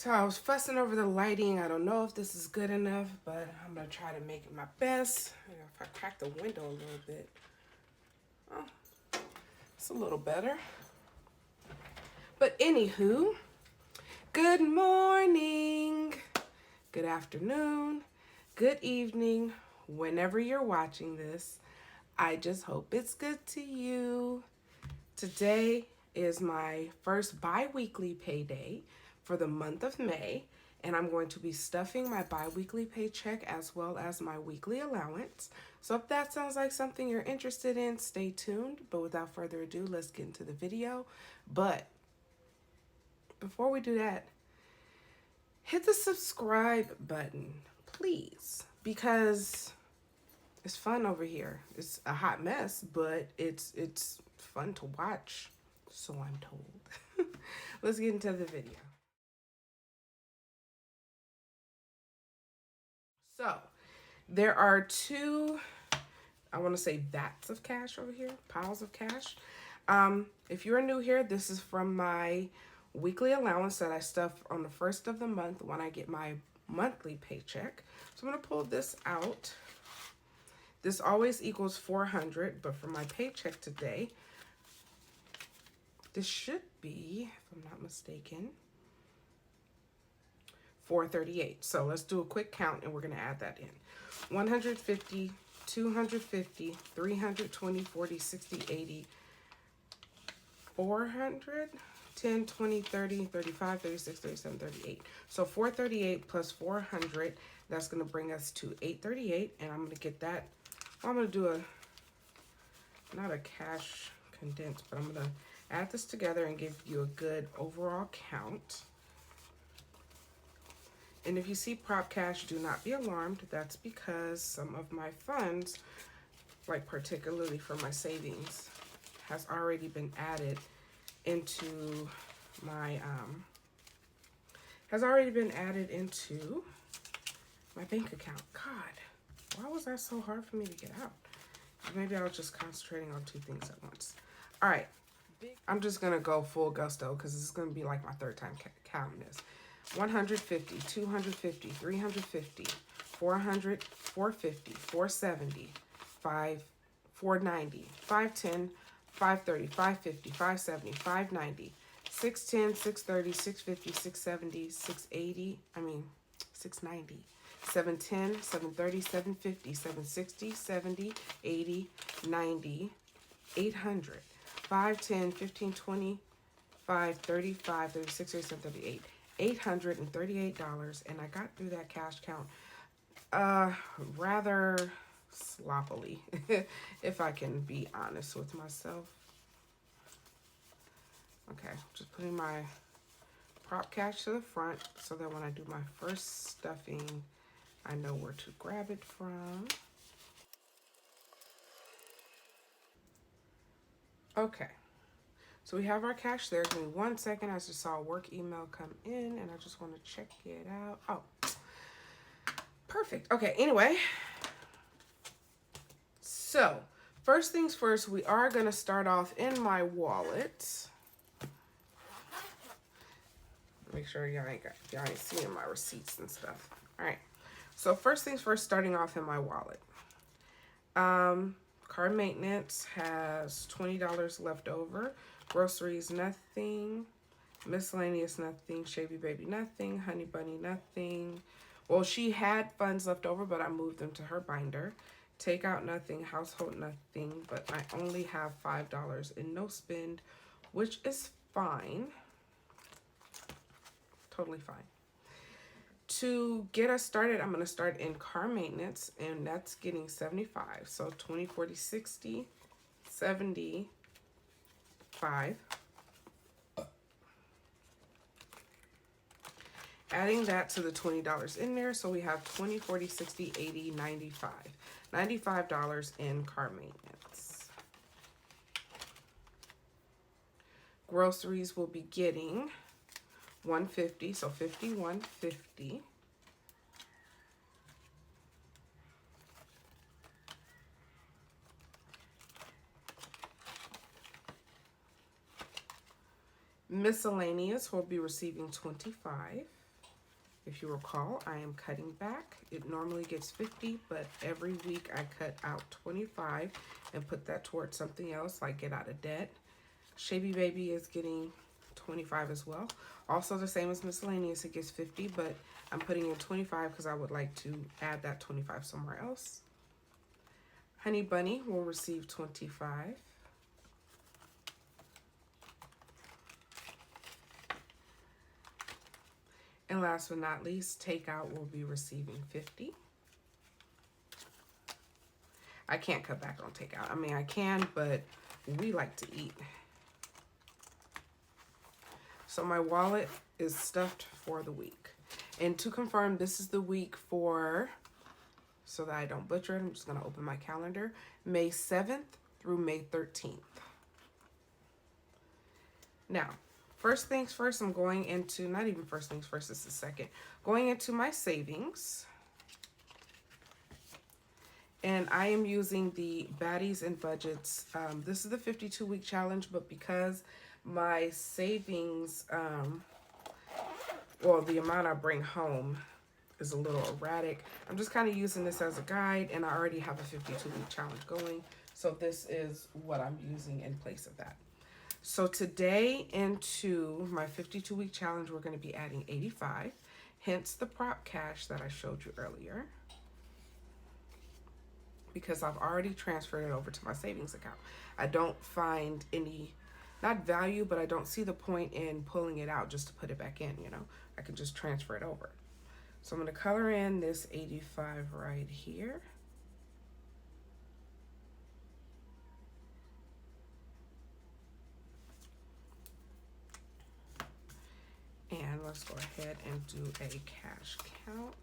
So I was fussing over the lighting. I don't know if this is good enough, but I'm gonna try to make it my best. If I crack the window a little bit, oh, it's a little better. But anywho, good morning, good afternoon, good evening, whenever you're watching this. I just hope it's good to you. Today is my first bi-weekly payday for the month of May, and I'm going to be stuffing my bi-weekly paycheck as well as my weekly allowance. So if that sounds like something you're interested in, stay tuned. But without further ado, let's get into the video. But before we do that, hit the subscribe button, please, because it's fun over here. It's a hot mess, but it's fun to watch, so I'm told. Let's get into the video. So, there are two, I want to say vats of cash over here, piles of cash. If you're new here, this is from my weekly allowance that I stuff on the first of the month when I get my monthly paycheck. So I'm going to pull this out. This always equals 400, but for my paycheck today, this should be, if I'm not mistaken, 438. So let's do a quick count and we're going to add that in. 150, 250, 320, 40, 60, 80, 400, 10, 20, 30, 35, 36, 37, 38. So 438 plus 400, that's going to bring us to 838. And I'm going to get that. I'm going to do not a cash condensed, but I'm going to add this together and give you a good overall count. And if you see prop cash, do not be alarmed. That's because some of my funds, like particularly for my savings, has already been added into my bank account. God, why was that so hard for me to get out? Maybe I was just concentrating on two things at once. All right, I'm just gonna go full gusto because this is gonna be like my third time counting this. 150, 250, 350, 400, 450, 470, 490, 510, 530, 550, 570, 590, 610, 630, 650, 670, 680, 690, 710, 730, 750, 760, 70, 80, 90, 800, 510, 15, 20, 530, 536, 37, 38. $838, and I got through that cash count rather sloppily, if I can be honest with myself. Okay, just putting my prop cash to the front so that when I do my first stuffing, I know where to grab it from. Okay. So we have our cash there. Give me 1 second. I just saw a work email come in and I just want to check it out. Oh, perfect. Okay, anyway. So, first things first, we are going to start off in my wallet. Make sure y'all ain't seeing my receipts and stuff. All right. So, first things first, starting off in my wallet. Car maintenance has $20 left over. Groceries, nothing. Miscellaneous, nothing. Shavy Baby, nothing. Honey Bunny, nothing. Well, she had funds left over, but I moved them to her binder. Takeout, nothing. Household, nothing. But I only have $5 in no spend, which is fine. Totally fine. To get us started, I'm going to start in car maintenance, and that's getting 75. So 20, 40, 60, 70, 5. Adding that to the $20 in there, so we have 20, 40, 60, 80, 95. $95 in car maintenance. Groceries will be getting 150, so 51.50. Miscellaneous will be receiving 25. If you recall, I am cutting back. It normally gets 50, but every week I cut out 25 and put that towards something else, like get out of debt. Shavy Baby is getting 25 as well. Also the same as miscellaneous, it gets 50, but I'm putting in 25 because I would like to add that 25 somewhere else. Honey Bunny will receive 25. And last but not least, Takeout will be receiving 50. I can't cut back on Takeout. I mean, I can, but we like to eat. So my wallet is stuffed for the week. And to confirm, this is the week for, so that I don't butcher it, I'm just going to open my calendar, May 7th through May 13th. Now, first things first, I'm going into, not even first things first, this is second, going into my savings. And I am using the Baddies and Budgets. This is the 52-week challenge, but because my savings, well, the amount I bring home is a little erratic, I'm just kind of using this as a guide, and I already have a 52-week challenge going. So this is what I'm using in place of that. So today into my 52-week challenge, we're going to be adding 85, hence the prop cash that I showed you earlier, because I've already transferred it over to my savings account. I don't find any, not value, but I don't see the point in pulling it out just to put it back in, you know. I can just transfer it over. So I'm going to color in this 85 right here. And let's go ahead and do a cash count.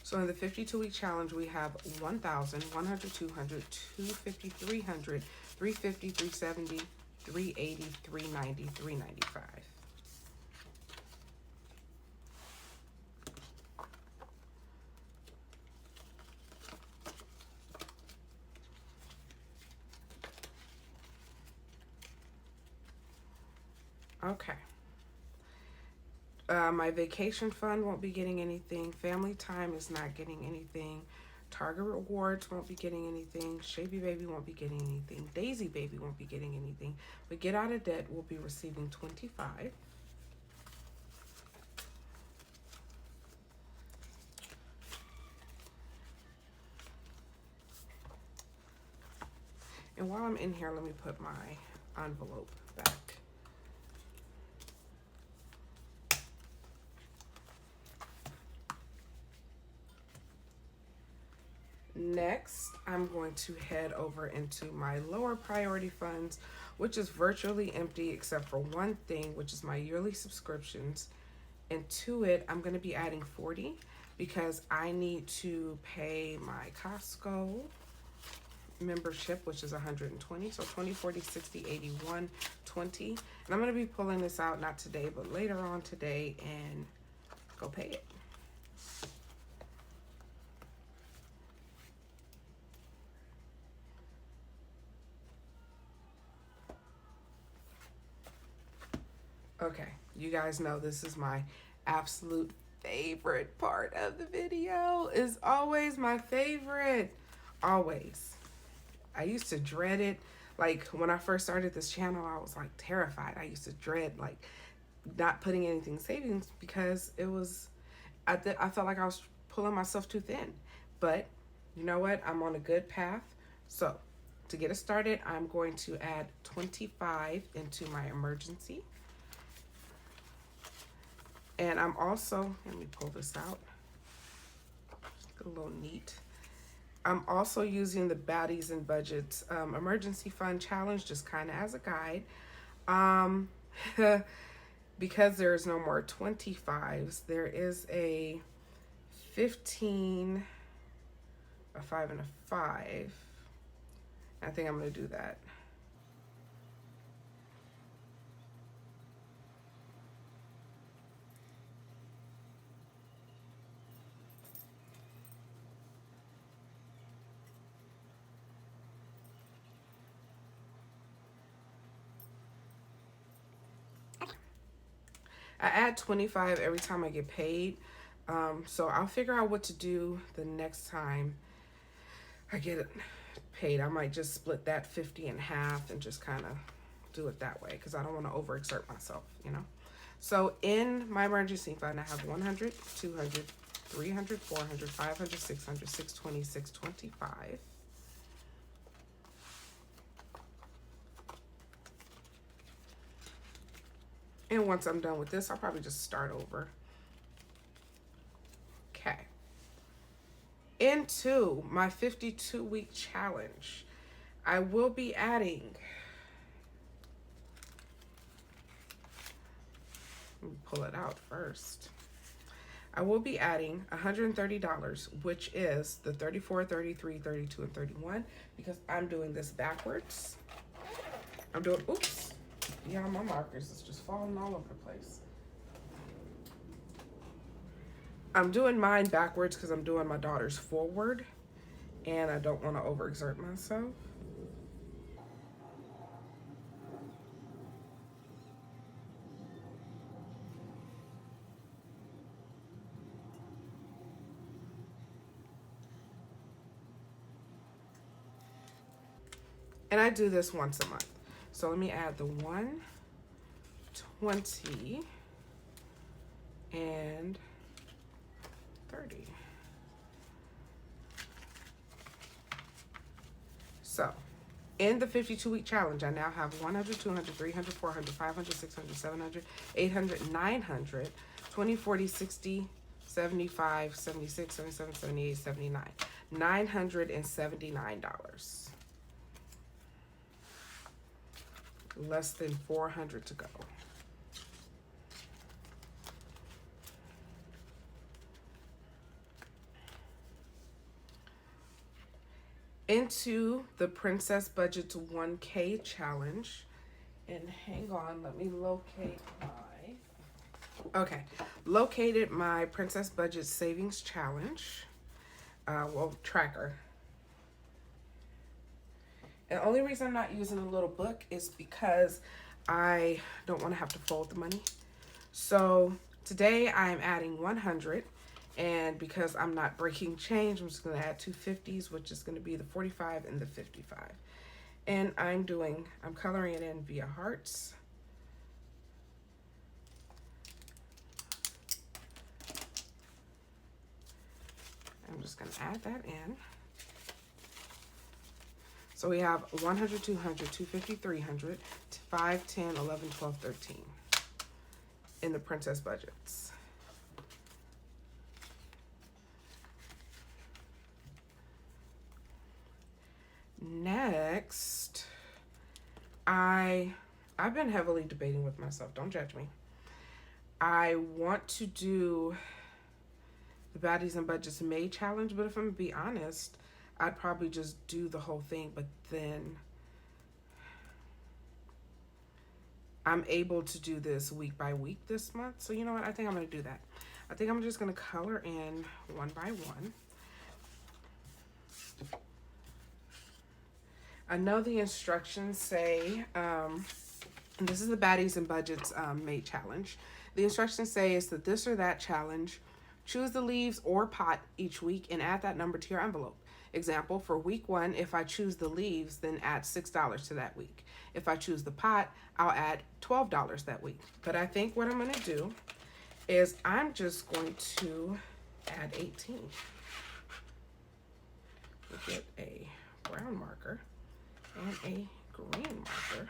So in the 52-week challenge, we have 1,000, 100, 200, 250, 300, 350, 370, 380, 390, 395. Okay. My vacation fund won't be getting anything. Family time is not getting anything. Target rewards won't be getting anything. Shavy Baby won't be getting anything. Daisy Baby won't be getting anything. But Get Out of Debt will be receiving 25. And while I'm in here, let me put my envelope back. Next, I'm going to head over into my lower priority funds, which is virtually empty except for one thing, which is my yearly subscriptions. And to it, I'm going to be adding 40 because I need to pay my Costco membership, which is 120. So 20, 40, 60, 81, 20. And I'm going to be pulling this out, not today, but later on today, and go pay it. Okay, you guys know this is my absolute favorite part of the video. Is always my favorite. Always. I used to dread it. Like when I first started this channel, I was like terrified. I used to dread like not putting anything in savings because it was, I felt like I was pulling myself too thin. But you know what? I'm on a good path. So to get us started, I'm going to add 25 into my emergency. And I'm also, let me pull this out, just a little neat. I'm also using the Baddies and Budgets emergency fund challenge just kind of as a guide. Because there's no more 25s, there is a 15, a 5, and a 5. I think I'm going to do that. I add 25 every time I get paid. So I'll figure out what to do the next time I get paid. I might just split that 50 in half and just kind of do it that way because I don't want to overexert myself, you know. So in my emergency fund, I have 100, 200, 300, 400, 500, 600, 620, 625. And once I'm done with this, I'll probably just start over. Okay. Into my 52-week challenge, I will be adding, let me pull it out first. I will be adding $130, which is the 34, 33, 32, and 31, because I'm doing this backwards. I'm doing, oops, yeah, my markers is just falling all over the place. I'm doing mine backwards because I'm doing my daughter's forward, and I don't want to overexert myself. And I do this once a month. So let me add the 120 and 30. So in the 52-week challenge, I now have 100, 200, 300, 400, 500, 600, 700, 800, 900, 20, 40, 60, 75, 76, 77, 78, 79. $979. Less than 400 to go. Into the Princess Budget to 1K challenge. And hang on, let me locate my, okay, located my Princess Budget Savings Challenge, tracker. And the only reason I'm not using a little book is because I don't want to have to fold the money. So today I'm adding 100, and because I'm not breaking change, I'm just going to add 250s, which is going to be the 45 and the 55. And I'm coloring it in via hearts. I'm just going to add that in. So we have 100, 200, 250, 300, 5, 10, 11, 12, 13 in the Princess Budgets. Next, I've been heavily debating with myself. Don't judge me. I want to do the Baddies and Budgets May challenge, but if I'm gonna be honest, I'd probably just do the whole thing, but then I'm able to do this week by week this month. So you know what? I think I'm going to do that. I think I'm just going to color in one by one. I know the instructions say, and this is the Baddies and Budgets May challenge. The instructions say is that this or that challenge. Choose the leaves or pot each week and add that number to your envelope. Example, for week 1, if I choose the leaves, then add $6 to that week. If I choose the pot, I'll add $12 that week. But I think what I'm going to do is I'm just going to add 18. We'll get a brown marker and a green marker.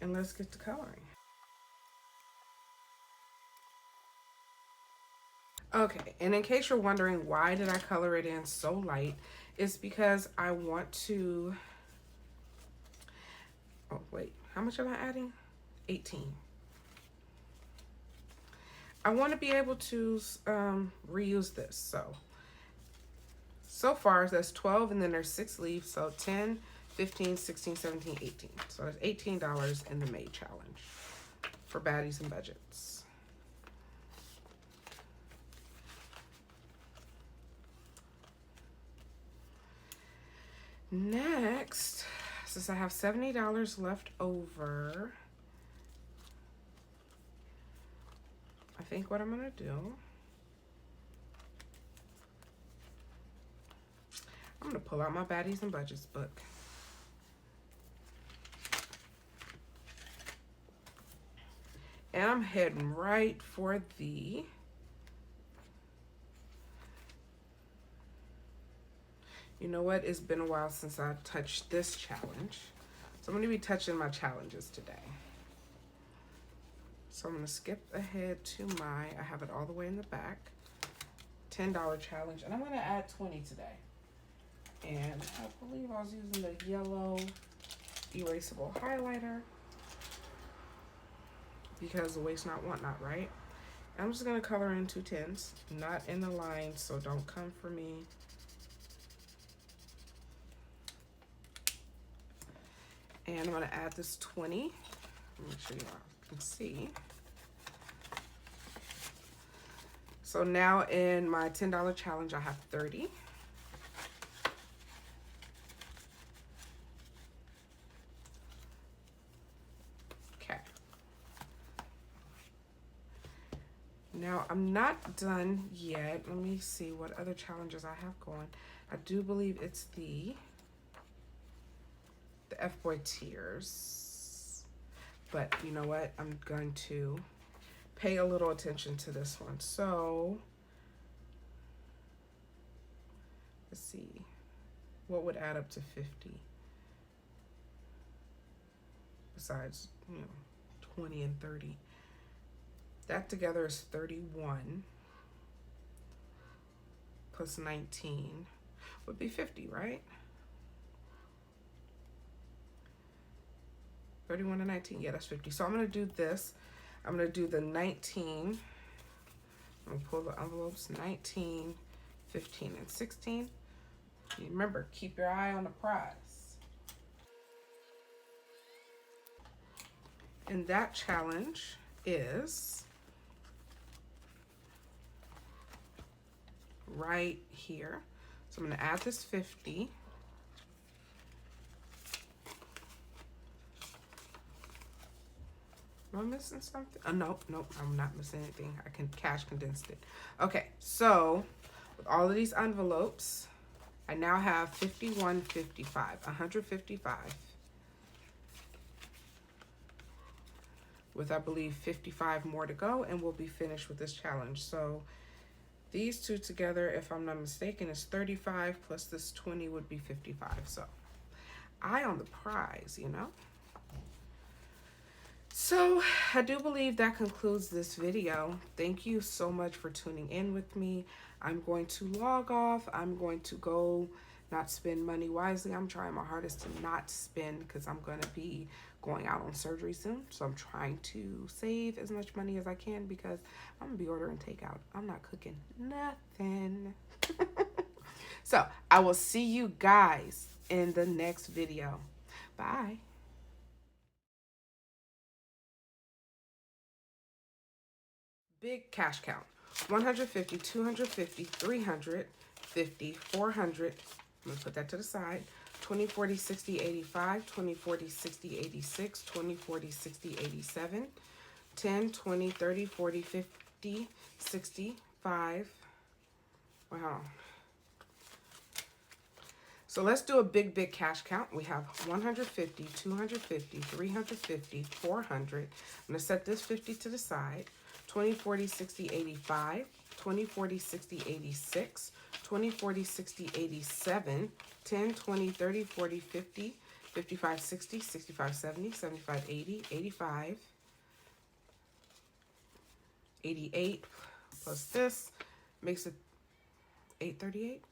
And let's get to coloring. Okay, and in case you're wondering why did I color it in so light, it's because I want to, oh wait, how much am I adding? 18. I want to be able to reuse this, so far that's 12 and then there's 6 leaves, so 10, 15, 16, 17, 18. So that's $18 in the May challenge for Baddies and Budgets. Next, since I have $70 left over, think what I'm gonna do, I'm gonna pull out my Baddies and Budgets book. And I'm heading right for the you know what? It's been a while since I touched this challenge. So I'm going to be touching my challenges today. So I'm going to skip ahead to I have it all the way in the back, $10 challenge. And I'm going to add 20 today. And I believe I was using the yellow erasable highlighter because the waste not, want not, right? I'm just going to color in 2 10s, not in the line, so don't come for me. And I'm going to add this 20. Make sure you all can see. So now in my $10 challenge, I have 30. Okay. Now I'm not done yet. Let me see what other challenges I have going. I do believe it's the F-Boy Tears. But you know what? I'm going to pay a little attention to this one. So let's see. What would add up to 50? Besides, 20 and 30. That together is 31. Plus 19 would be 50, right? 31 and 19, yeah, that's 50. So I'm gonna do this. I'm gonna do the 19. I'm gonna pull the envelopes, 19, 15, and 16. Remember, keep your eye on the prize. And that challenge is right here. So I'm gonna add this 50. Am I missing something? Oh, nope, I'm not missing anything. I can cash condensed it. Okay, so with all of these envelopes, I now have 51, 55, 155. With, I believe, 55 more to go, and we'll be finished with this challenge. So these two together, if I'm not mistaken, is 35 plus this 20 would be 55. So eye on the prize, So I do believe that concludes this video. Thank you so much for tuning in with me. I'm going to log off. I'm going to go not spend money wisely. I'm trying my hardest to not spend because I'm going to be going out on surgery soon. So I'm trying to save as much money as I can because I'm going to be ordering takeout. I'm not cooking nothing. So I will see you guys in the next video. Bye. Big cash count: 150, 250, 300, 50, 400. I'm going to put that to the side. 20, 40, 60, 85, 20, 40, 60, 86, 20, 40, 60, 87, 10, 20, 30, 40, 50, 65. Wow. So let's do a big cash count. We have 150, 250, 350, 400. I'm going to set this 50 to the side. 20, 40, 60, 85, 20, 40, 60, 86, 20, 40, 60, 87, 10, 20, 30, 40, 50, 55, 60, 65, 70, 75, 80, 85, 88, plus this makes it 838.